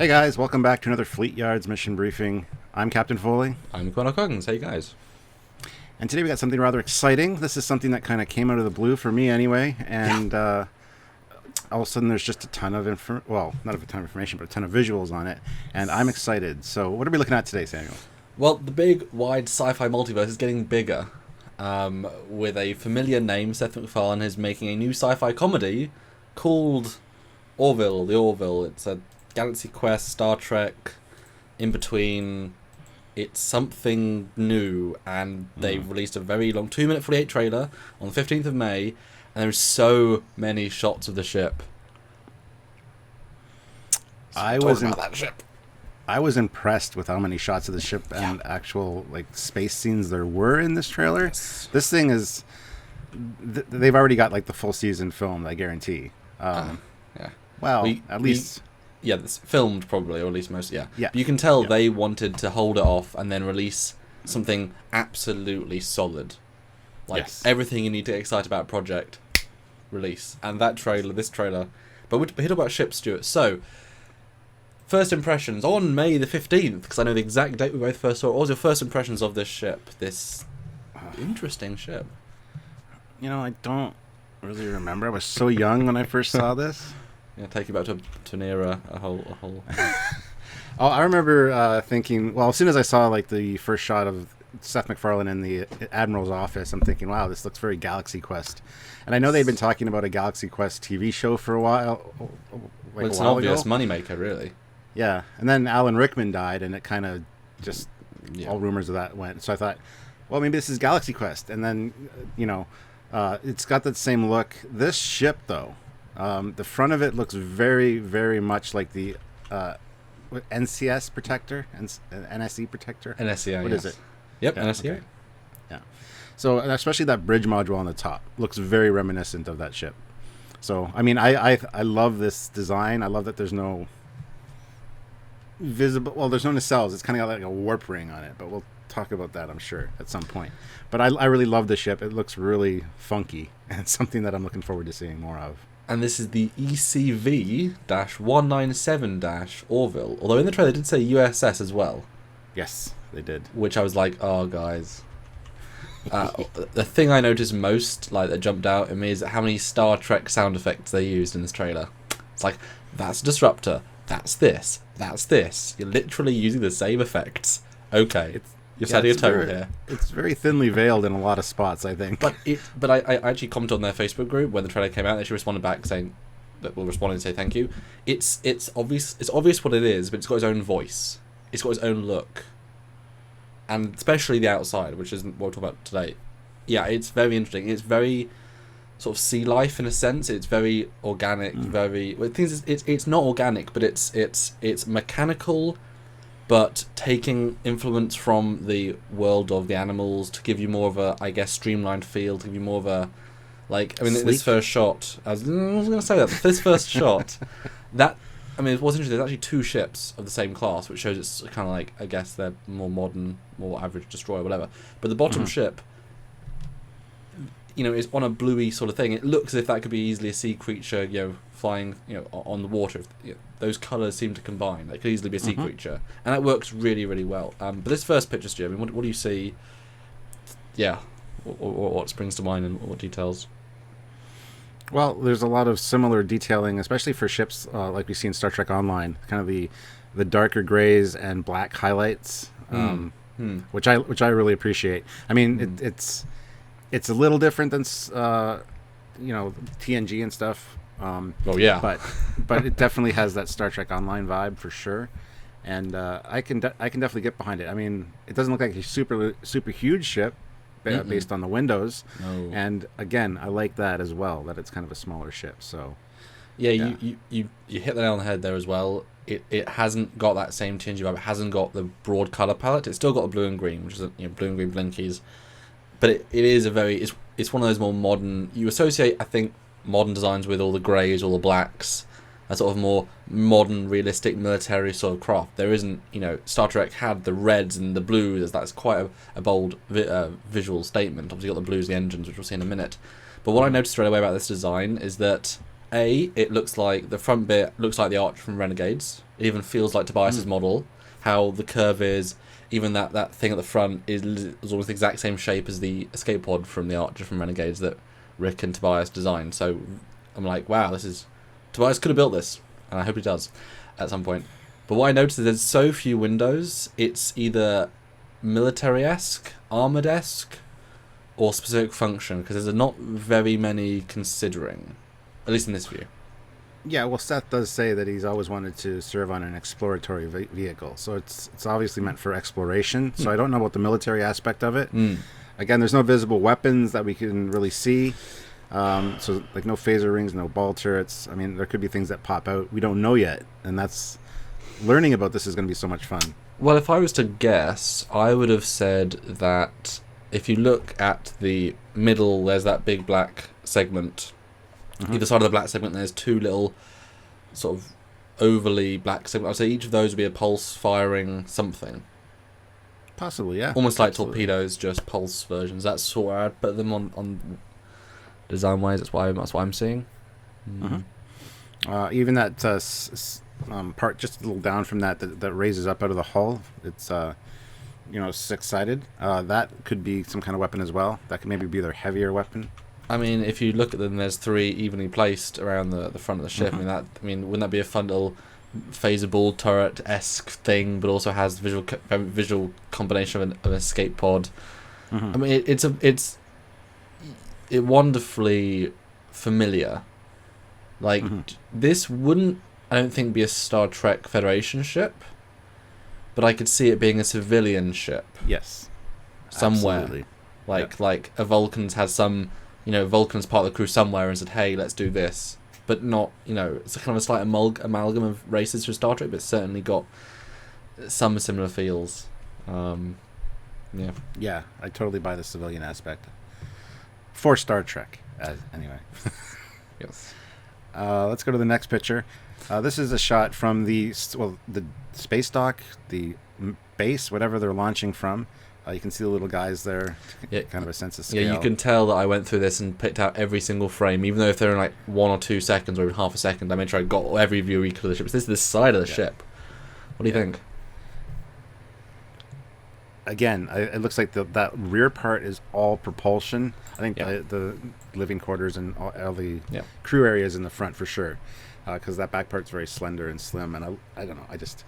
Hey guys, welcome back to another Fleetyards mission briefing. I'm Captain Foley. I'm Connor Coggins. Hey guys. And today we got something rather exciting. This is something that kind of came out of the blue for me anyway. And all of a sudden there's just a ton of not a ton of information, but a ton of visuals on it. And I'm excited. So what are we looking at today, Samuel? Well, the big, wide sci-fi multiverse is getting bigger. With a familiar name, Seth MacFarlane is making a new sci-fi comedy called Orville, the Orville. It's a Galaxy Quest, Star Trek, in between. It's something new, and they've released a very long 2-minute 48 trailer on the 15th of May, and there's so many shots of the ship. I was impressed with how many shots of the ship and actual space scenes there were in this trailer. Yes. This thing is they've already got the full season filmed, I guarantee. Yeah. Well, at least. Yeah, it's filmed probably, or at least most. Yeah. Yeah. But you can tell they wanted to hold it off and then release something absolutely solid. Everything you need to get excited about a project, release. And this trailer. But we're here about ships, Stuart. So, first impressions on May the 15th, because I know the exact date we both first saw it. What was your first impressions of this ship? This interesting ship. I don't really remember. I was so young when I first saw this. Yeah, take you back to near a whole. Oh, I remember thinking. Well, as soon as I saw the first shot of Seth MacFarlane in the Admiral's office, I'm thinking, "Wow, this looks very Galaxy Quest." And I know they'd been talking about a Galaxy Quest TV show for a while. It's an obvious moneymaker, really. Yeah, and then Alan Rickman died, and it kind of just all rumors of that went. So I thought, well, maybe this is Galaxy Quest, and then it's got that same look. This ship, though. The front of it looks very, very much like the NCS protector, NSE protector. NSEA, What is it? Yep, yeah, NSEA. Okay. Yeah. So, especially that bridge module on the top looks very reminiscent of that ship. So, I mean, I love this design. I love that there's no visible... Well, there's no nacelles. It's kind of got a warp ring on it, but we'll talk about that, I'm sure, at some point. But I really love the ship. It looks really funky, and it's something that I'm looking forward to seeing more of. And this is the ECV-197-Orville. Although in the trailer they did say USS as well. Yes, they did. Which I was like, oh, guys. The thing I noticed most, that jumped out at me, is how many Star Trek sound effects they used in this trailer. It's like, that's a disruptor, that's this. You're literally using the same effects. Okay. You're setting a tone here. It's very thinly veiled in a lot of spots, I think. But I actually commented on their Facebook group when the trailer came out. They actually responded back saying that we'll respond and say thank you. It's obvious what it is, but it's got its own voice. It's got its own look, and especially the outside, which isn't what we're talking about today. Yeah, it's very interesting. It's very sort of sea life in a sense. It's very organic. It's not organic, but it's mechanical. But taking influence from the world of the animals to give you more of a, I guess, streamlined feel, to give you more of a, this first shot, I was going to say that, this first shot, what's interesting, there's actually 2 ships of the same class, which shows it's kind of I guess they're more modern, more average destroyer, whatever. But the bottom ship, is on a bluey sort of thing. It looks as if that could be easily a sea creature, flying, on the water. Those colours seem to combine. It could easily be a sea creature, and that works really, really well. But this first picture, Stu, what do you see? Yeah, what springs to mind and what details? Well, there's a lot of similar detailing, especially for ships like we see in Star Trek Online. Kind of the darker grays and black highlights, which I really appreciate. I mean, it's a little different than TNG and stuff. But it definitely has that Star Trek Online vibe for sure, and I can definitely get behind it. I mean, it doesn't look like a super huge ship based on the windows, and again, I like that as well, that it's kind of a smaller ship. So you hit the nail on the head there as well. It hasn't got that same tinge vibe. It hasn't got the broad color palette. It's still got the blue and green, which is blue and green blinkies, but it is it's one of those more modern. You associate, I think, modern designs with all the greys, all the blacks, a sort of more modern, realistic military sort of craft. There isn't, Star Trek had the reds and the blues. That's quite a bold visual statement. Obviously, got the blues, the engines, which we'll see in a minute. But what I noticed straight away about this design is that It looks like the front bit looks like the arch from Renegades. It even feels like Tobias's model. How the curve is, even that thing at the front is almost the exact same shape as the escape pod from the Archer from Renegades that Rick and Tobias designed. So I'm like, wow, Tobias could have built this, and I hope he does at some point. But what I noticed is there's so few windows. It's either military-esque, armored-esque, or specific function, because there's not very many considering, at least in this view. Yeah, well, Seth does say that he's always wanted to serve on an exploratory vehicle, so it's obviously meant for exploration. So I don't know about the military aspect of it. Again, there's no visible weapons that we can really see. So like no phaser rings, no ball turrets. I mean, there could be things that pop out. We don't know yet, and that's learning about this is going to be so much fun. Well, if I was to guess, I would have said that if you look at the middle, there's that big black segment. Either side of the black segment, there's two little sort of overly black segments. I'd say each of those would be a pulse firing something. Possibly, yeah. Almost like torpedoes, just pulse versions. That's sort of I'd put them on design wise. That's what I'm seeing. Even that part just a little down from that raises up out of the hull. It's 6-sided. That could be some kind of weapon as well. That could maybe be their heavier weapon. I mean, if you look at them, there's 3 evenly placed around the front of the ship. Wouldn't that be a fun little phaser ball turret-esque thing, but also has visual combination of an escape pod? I mean, it's wonderfully familiar. Like this wouldn't, I don't think, be a Star Trek Federation ship, but I could see it being a civilian ship. Yes, somewhere. Absolutely. Like a Vulcan's has some. Vulcan's part of the crew somewhere and said, hey, let's do this. But not, it's a kind of a slight amalgam of races from Star Trek, but it's certainly got some similar feels. Yeah, I totally buy the civilian aspect. For Star Trek, anyway. Yes. Let's go to the next picture. This is a shot from the space dock, the base, whatever they're launching from. You can see the little guys there, kind of a sense of scale. Yeah, you can tell that I went through this and picked out every single frame, even though if they're in like 1 or 2 seconds or even half a second, I made sure I got every view equal of the ship. This is the side of the ship. What do you think? Again, it looks like that rear part is all propulsion. I think the living quarters and all the crew areas in the front for sure, because that back part's very slender and slim. And I don't know, I just...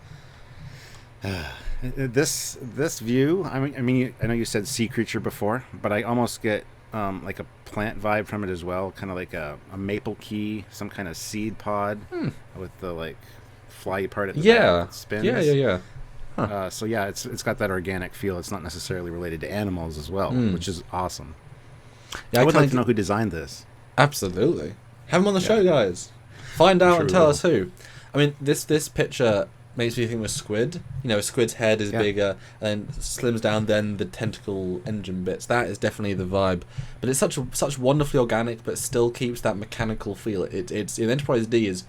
this view, I mean, I know you said sea creature before, but I almost get like a plant vibe from it as well, kind of like a maple key, some kind of seed pod with the like fly part at the back that spins. Yeah. Huh. So yeah, it's got that organic feel. It's not necessarily related to animals as well, which is awesome. Yeah, I would like to know who designed this. Absolutely, have them on the show, guys. Find out and tell us who. I mean, this picture makes me think of a squid. A squid's head is bigger and slims down, then the tentacle engine bits. That is definitely the vibe. But it's such wonderfully organic, but still keeps that mechanical feel. It's in Enterprise D is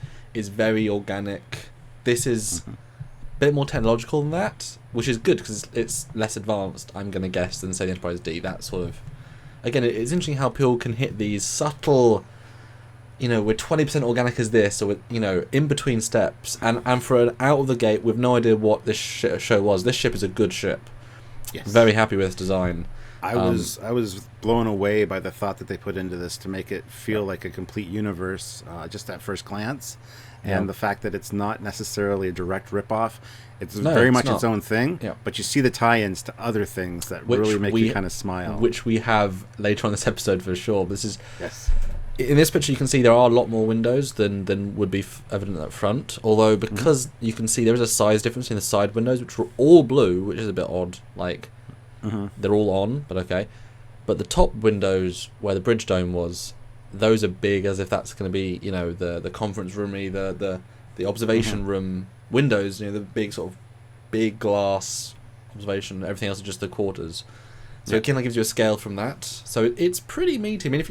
very organic. This is a bit more technological than that, which is good because it's less advanced, I'm going to guess, than say the Enterprise D. That sort of... Again, it's interesting how people can hit these subtle... we're 20% organic as this, or in between steps, and for an out of the gate with no idea what this show was. This ship is a good ship. Yes. Very happy with its design. I was blown away by the thought that they put into this to make it feel like a complete universe, just at first glance, and the fact that it's not necessarily a direct ripoff. It's very much its own thing, but you see the tie-ins to other things that really make you kind of smile. Which we have later on this episode for sure. This is... Yes. In this picture, you can see there are a lot more windows than would be evident up front. Although, because you can see there is a size difference in the side windows, which are all blue, which is a bit odd. Like, they're all on, but okay. But the top windows, where the bridge dome was, those are big, as if that's going to be, the conference room, the observation room windows. The big sort of big glass observation. Everything else is just the quarters. So it kind of gives you a scale from that. So it's pretty meaty. I mean, if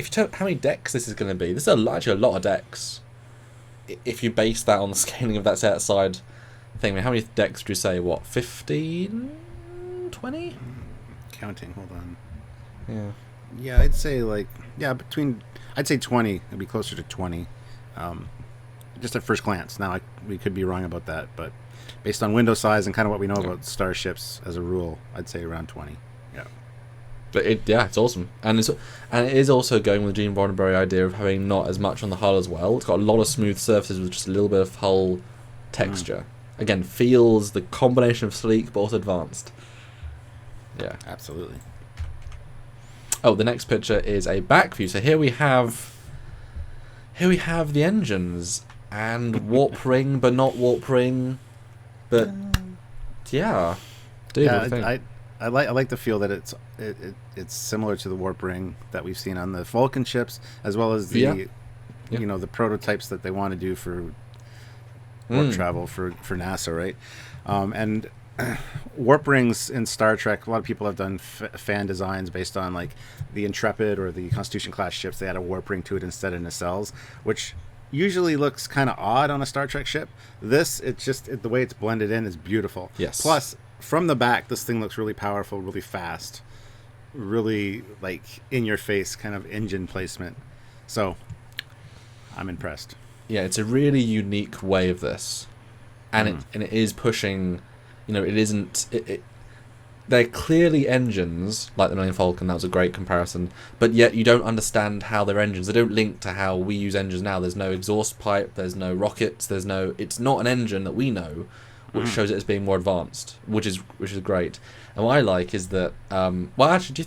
you tell how many decks this is going to be, this is actually a lot of decks. If you base that on the scaling of that set side thing, I mean, how many decks would you say? What, 15? 20? Counting, hold on. Yeah. Yeah, I'd say I'd say 20. It'd be closer to 20. Um, just at first glance. Now, we could be wrong about that, but based on window size and kind of what we know about starships as a rule, I'd say around 20. Yeah. But it's awesome, and it is also going with the Gene Roddenberry idea of having not as much on the hull as well. It's got a lot of smooth surfaces with just a little bit of hull texture. Again, feels the combination of sleek but also advanced. Yeah, absolutely. Oh, the next picture is a back view. So here we have the engines and warp ring, but not warp ring. But yeah, dude, what do you think? I like the feel that it's similar to the warp ring that we've seen on the Vulcan ships, as well as the the prototypes that they want to do for warp travel for NASA, right? And warp rings in Star Trek, a lot of people have done fan designs based on like the Intrepid or the Constitution class ships. They had a warp ring to it instead of nacelles, which usually looks kind of odd on a Star Trek ship. The way it's blended in is beautiful. Yes. Plus, from the back, this thing looks really powerful, really fast, really like in your face kind of engine placement. So I'm impressed. Yeah, it's a really unique way of this, and it is pushing. It isn't. They're clearly engines like the Millennium Falcon. That was a great comparison, but yet you don't understand how they're engines. They don't link to how we use engines now. There's no exhaust pipe. There's no rockets. It's not an engine that we know, which shows it as being more advanced, which is great. And what I like is that. Actually, do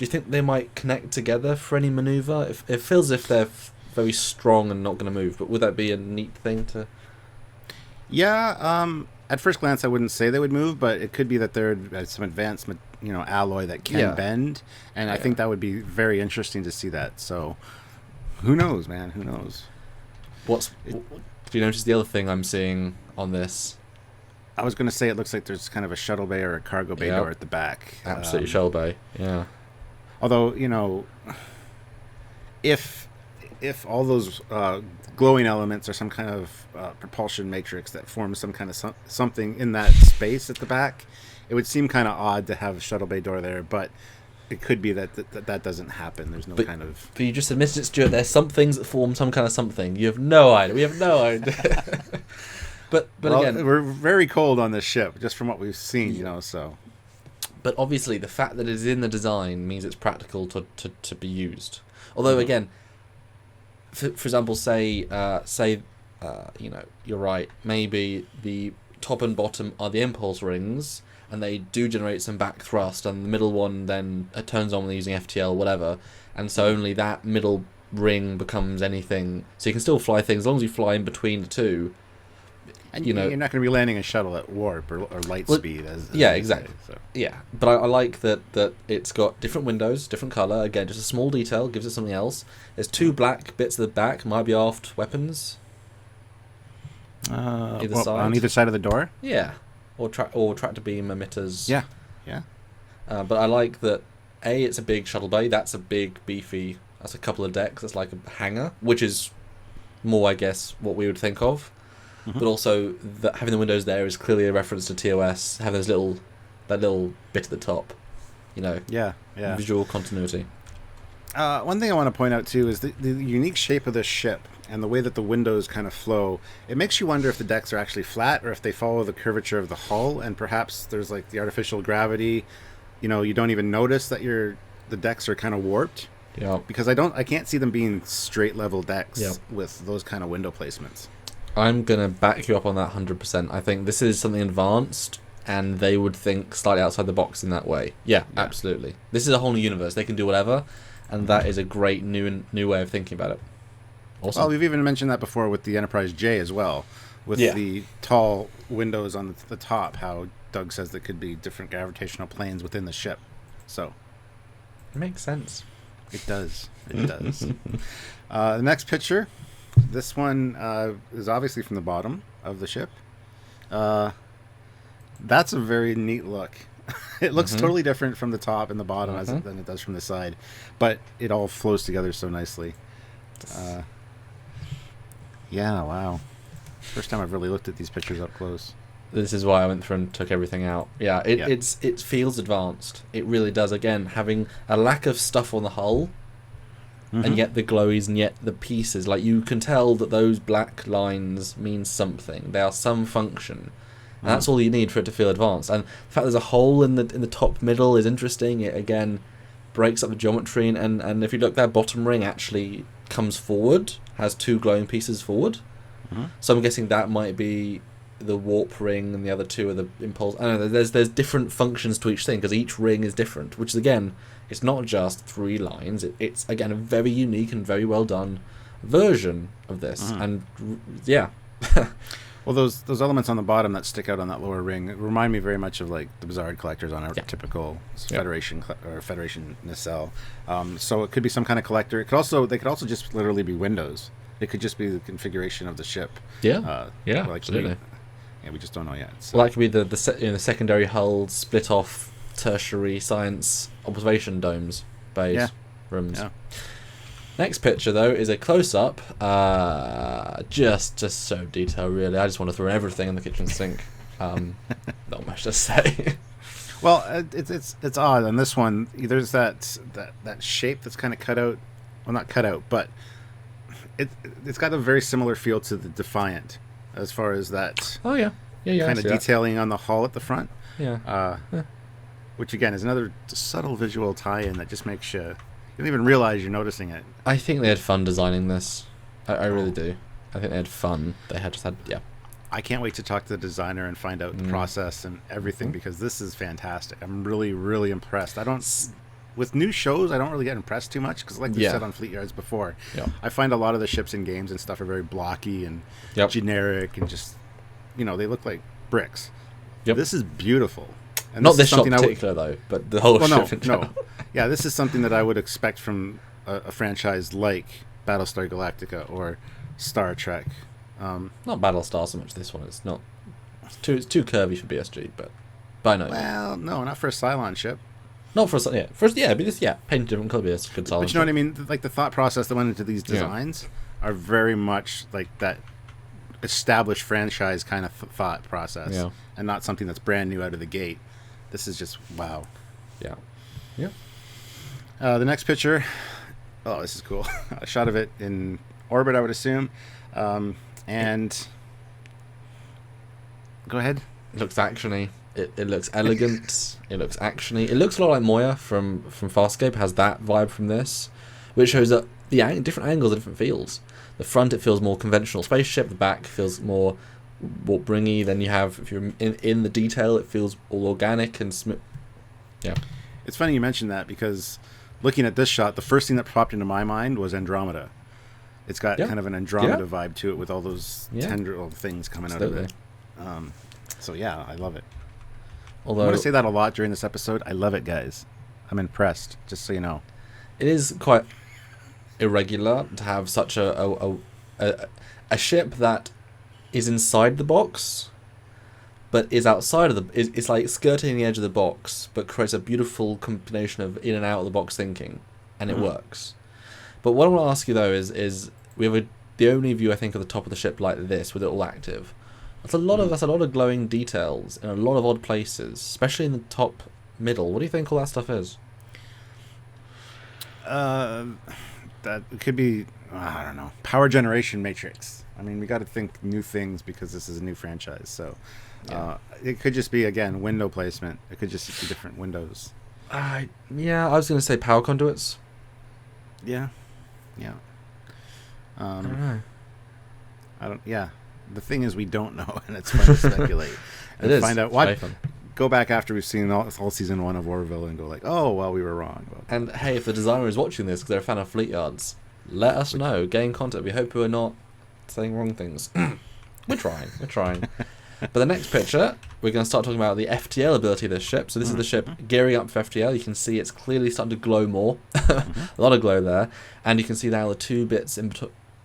you think they might connect together for any maneuver? It feels as if they're very strong and not going to move, but would that be a neat thing to? Yeah. At first glance, I wouldn't say they would move, but it could be that they're some advanced, alloy that can bend, and I think that would be very interesting to see that. So, who knows, man? Who knows? Do you notice the other thing I'm seeing on this? I was going to say it looks like there's kind of a shuttle bay or a cargo bay door at the back. Absolutely, shuttle bay. Yeah. Although if all those glowing elements are some kind of propulsion matrix that forms some kind of something in that space at the back, it would seem kind of odd to have a shuttle bay door there, but it could be that doesn't happen. There's no kind of... But you just admitted it, Stuart. There's some things that form some kind of something. You have no idea. We have no idea. but again... We're very cold on this ship, just from what we've seen, so... But obviously, the fact that it's in the design means it's practical to be used. Although, again... For example, say you're right. Maybe the top and bottom are the impulse rings, and they do generate some back thrust, and the middle one then turns on when using FTL, whatever, and so only that middle ring becomes anything. So you can still fly things as long as you fly in between the two. And you're not going to be landing a shuttle at warp or light speed. Exactly. So. Yeah, but I like that it's got different windows, different colour. Again, just a small detail, gives it something else. There's two black bits at the back, might be aft weapons. Either side. On either side of the door? Yeah. Or tractor beam emitters. Yeah. But I like that, it's a big shuttle bay. That's a big, beefy... That's a couple of decks. That's like a hangar, which is more, I guess, what we would think of. Mm-hmm. But also, having the windows there is clearly a reference to TOS. Having that little bit at the top, Yeah. Visual continuity. One thing I want to point out too is the unique shape of this ship and the way that the windows kind of flow. It makes you wonder if the decks are actually flat or if they follow the curvature of the hull, and perhaps there's like the artificial gravity. You don't even notice that the decks are kind of warped. Yeah. Because I can't see them being straight level decks with those kind of window placements. I'm going to back you up on that 100%. I think this is something advanced, and they would think slightly outside the box in that way. Yeah, absolutely. This is a whole new universe. They can do whatever, and that is a great new way of thinking about it. Awesome. Well, we've even mentioned that before with the Enterprise J as well, with the tall windows on the top, how Doug says there could be different gravitational planes within the ship. So it makes sense. It does. It does. The next picture... This one is obviously from the bottom of the ship. That's a very neat look. It looks totally different from the top and the bottom than it does from the side, but it all flows together so nicely. Wow. First time I've really looked at these pictures up close. This is why I went through and took everything out. Yeah, it feels advanced. It really does. Again, having a lack of stuff on the hull, and yet the glowies, and yet the pieces. Like, you can tell that those black lines mean something. They are some function. And that's all you need for it to feel advanced. And the fact there's a hole in the top middle is interesting. It, again, breaks up the geometry. And if you look, that bottom ring actually comes forward, has 2 glowing pieces forward. So I'm guessing that might be the warp ring, and the other 2 are the impulse. I don't know, there's different functions to each thing, because each ring is different, which is, again, it's not just 3 lines. It's, again, a very unique and very well done version of this. And, yeah. Well, those elements on the bottom that stick out on that lower ring remind me very much of like the Bizarre collectors on a typical Federation or Federation nacelle. So it could be some kind of collector. They could also just literally be windows. It could just be the configuration of the ship. Yeah, absolutely. We just don't know yet. So. Well, that could be the secondary hull, split off tertiary science observation domes, bays, rooms. Yeah. Next picture, though, is a close-up. Just so detailed, really. I just want to throw everything in the kitchen sink. Not much to say. Well, it's odd. On this one, there's that shape that's kind of cut out. Well, not cut out, but it's got a very similar feel to the Defiant, as far as that. Oh yeah, kind of detailing on the hull at the front. Yeah. Which again is another subtle visual tie-in that just makes you. You don't even realize you're noticing it. I think they had fun designing this. I really do. I think they had fun. They had just had, I can't wait to talk to the designer and find out the process and everything, because this is fantastic. I'm really, really impressed. With new shows, I don't really get impressed too much, because like we said on Fleetyards before, I find a lot of the ships in games and stuff are very blocky and generic and just, they look like bricks. This is beautiful. And not this shot in particular, though, but the whole ship in general. No. Yeah, this is something that I would expect from a franchise like Battlestar Galactica or Star Trek. Not Battlestar so much. This one is not. It's too curvy for BSG, but I know. Well, no, not for a Cylon ship. Not for a but this painted different colour, it's a good Cylon. But you know what I mean? Like the thought process that went into these designs are very much like that established franchise kind of thought process, and not something that's brand new out of the gate. This is just wow. Yeah. The next picture. Oh, this is cool. A shot of it in orbit, I would assume. And go ahead. It looks actiony. It looks elegant. It looks actiony. It looks a lot like Moya from Farscape. Has that vibe from this, which shows that the different angles are different feels. The front, it feels more conventional spaceship. The back feels more warp-bringy. Then you have, if you're in the detail, it feels all organic and smooth. Yeah. It's funny you mentioned that, because looking at this shot, the first thing that popped into my mind was Andromeda. It's got kind of an Andromeda vibe to it, with all those tendril things coming out of it. So yeah, I love it. Although I'm going to say that a lot during this episode. I love it, guys. I'm impressed, just so you know. It is quite irregular to have such a ship that is inside the box, but is outside of it's like skirting the edge of the box, but creates a beautiful combination of in and out of the box thinking, and it works. But what I want to ask you though is we have the only view I think of the top of the ship like this, with it all active. That's a lot of glowing details in a lot of odd places, especially in the top middle. What do you think all that stuff is? That could be, I don't know, power generation matrix. I mean, we got to think new things, because this is a new franchise. So it could just be, again, window placement. It could just be different windows. I was going to say power conduits. Yeah. I don't know. The thing is, we don't know, and it's fun to speculate and find out what. Go back after we've seen all season 1 of Orville and go like, oh, well, we were wrong. And hey, if the designer is watching this because they're a fan of Fleetyards, let us know. Get in contact. We hope we're not saying wrong things. We're trying. But the next picture, we're going to start talking about the FTL ability of this ship. So this is the ship gearing up for FTL. You can see it's clearly starting to glow more. A lot of glow there. And you can see now the 2 bits in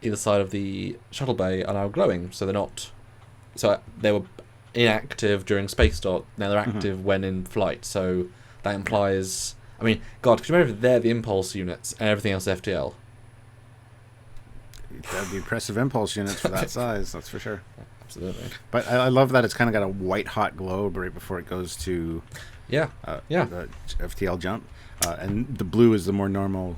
either side of the shuttle bay are now glowing. So they're not... So they were inactive during space dock. Now they're active when in flight. So that implies... I mean, God, could you remember if they're the impulse units and everything else is FTL? That'd be impressive impulse units for that size, that's for sure. absolutely. But I love that it's kind of got a white hot globe right before it goes to Yeah. the FTL jump, and the blue is the more normal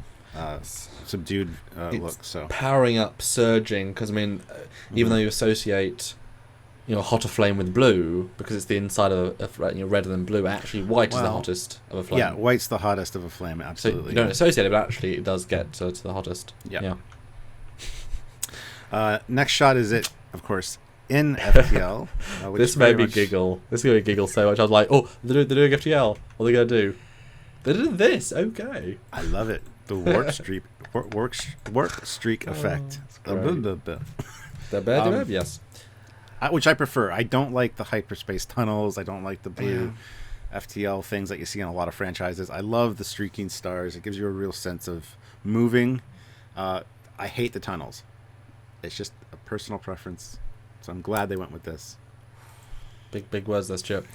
subdued look. So powering up, surging, because I mean, even though you associate, hotter flame with blue because it's the inside of redder than blue, actually white is the hottest of a flame. Yeah, white's the hottest of a flame. Absolutely. So you don't associate it, but actually it does get to the hottest. Yeah. Next shot is it, of course, in FTL. This made me giggle. This made me giggle so much. I was like, oh, they're doing FTL. What are they going to do? They're doing this. Okay. I love it. The warp streak effect. Yes. Which I prefer. I don't like the hyperspace tunnels. I don't like the blue FTL things that you see in a lot of franchises. I love the streaking stars. It gives you a real sense of moving. I hate the tunnels. It's just a personal preference. So I'm glad they went with this. Big words there, Stuart.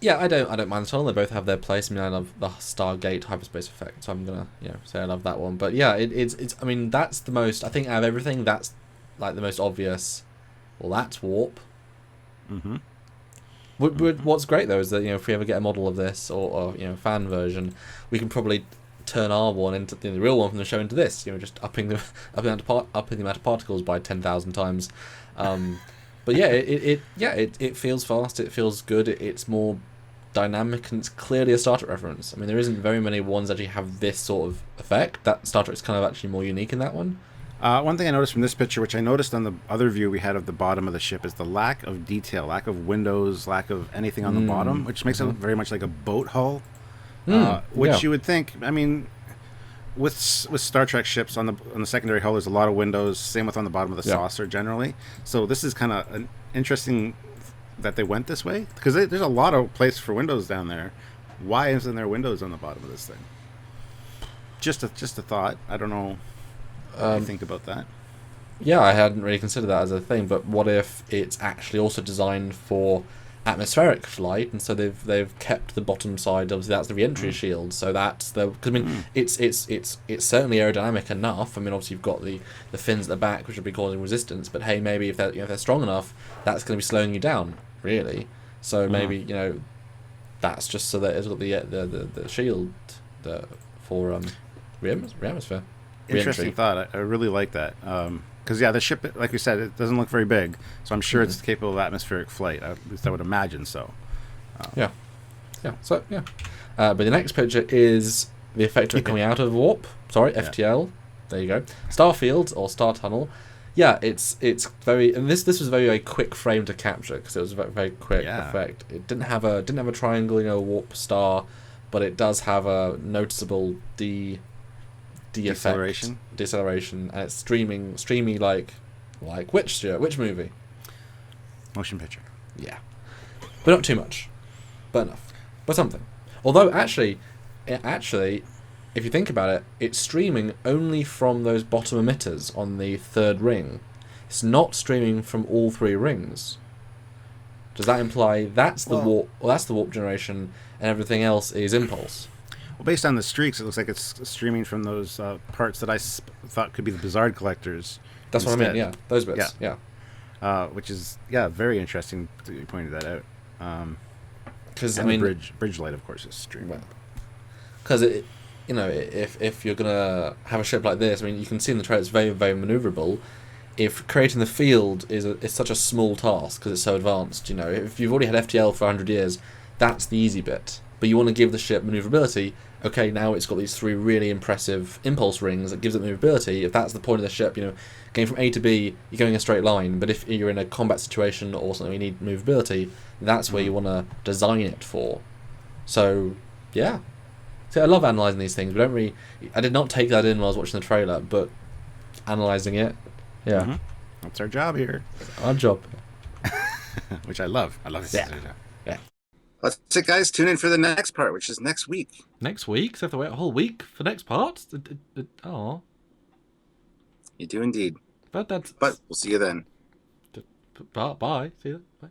Yeah, I don't mind the tunnel. They both have their place. I mean, I love the Stargate hyperspace effect, so I'm gonna say I love that one. But yeah, it's. I mean, that's the most. I think out of everything, that's like the most obvious. Well, that's warp. Mm-hmm. What's great though is that if we ever get a model of this or fan version, we can probably turn our one into the real one from the show into this. Just upping the amount of particles by 10,000 times. But yeah, it feels fast. It feels good. It's more dynamic, and it's clearly a Star Trek reference. I mean, there isn't very many ones that actually have this sort of effect. That Star Trek's kind of actually more unique in that one. One thing I noticed from this picture, which I noticed on the other view we had of the bottom of the ship, is the lack of detail, lack of windows, lack of anything on the bottom, which makes it look very much like a boat hull. Which you would think, I mean, with Star Trek ships on the secondary hull, there's a lot of windows. Same with on the bottom of the saucer generally. So this is kind of an interesting that they went this way, because there's a lot of place for windows down there. Why isn't there windows on the bottom of this thing? Just a thought. I don't know. What do you think about that? Yeah, I hadn't really considered that as a thing, but what if it's actually also designed for atmospheric flight, and so they've kept the bottom side, obviously that's the re-entry shield, so that's because I mean it's certainly aerodynamic enough. I mean, obviously you've got the fins at the back which will be causing resistance, but hey, maybe if they're strong enough, that's going to be slowing you down really. So maybe that's just so that it's got the shield for re-atmosphere. Interesting thought. I really like that. Because the ship, like you said, it doesn't look very big, so I'm sure it's capable of atmospheric flight. At least I would imagine so. But the next picture is the effect of it coming out of warp. Sorry, FTL. There you go. Starfield or Star Tunnel. Yeah, it's very, and this was a very, very quick frame to capture because it was a very, very quick effect. It didn't have a triangle, warp star, but it does have a noticeable deceleration, and it's streamy like which movie? Motion picture. Yeah, but not too much, but enough, but something. Although actually, if you think about it, it's streaming only from those bottom emitters on the third ring. It's not streaming from all three rings. Does that imply that's the warp? Well, that's the warp generation, and everything else is impulse. Well, based on the streaks, it looks like it's streaming from those parts that I thought could be the Bizarre collectors. That's instead. What I mean, yeah. Those bits, which is, very interesting that you pointed that out. Because, bridge light, of course, is streaming. Because, if you're going to have a ship like this, I mean, you can see in the trailer it's very, very maneuverable. If creating the field is such a small task because it's so advanced, if you've already had FTL for 100 years, that's the easy bit. But you want to give the ship maneuverability. Okay, now it's got these three really impressive impulse rings that gives it maneuverability. If that's the point of the ship, going from A to B, you're going a straight line. But if you're in a combat situation or something, you need maneuverability, that's where you want to design it for. So, yeah. See, I love analysing these things. I did not take that in when I was watching the trailer, but analysing it, yeah. Mm-hmm. That's our job here. Our job. Which I love. I love it. Yeah. That's it, guys. Tune in for the next part, which is next week. Next week? So I have to wait a whole week for next part? Oh. You do indeed. But we'll see you then. Bye. See you then. Bye.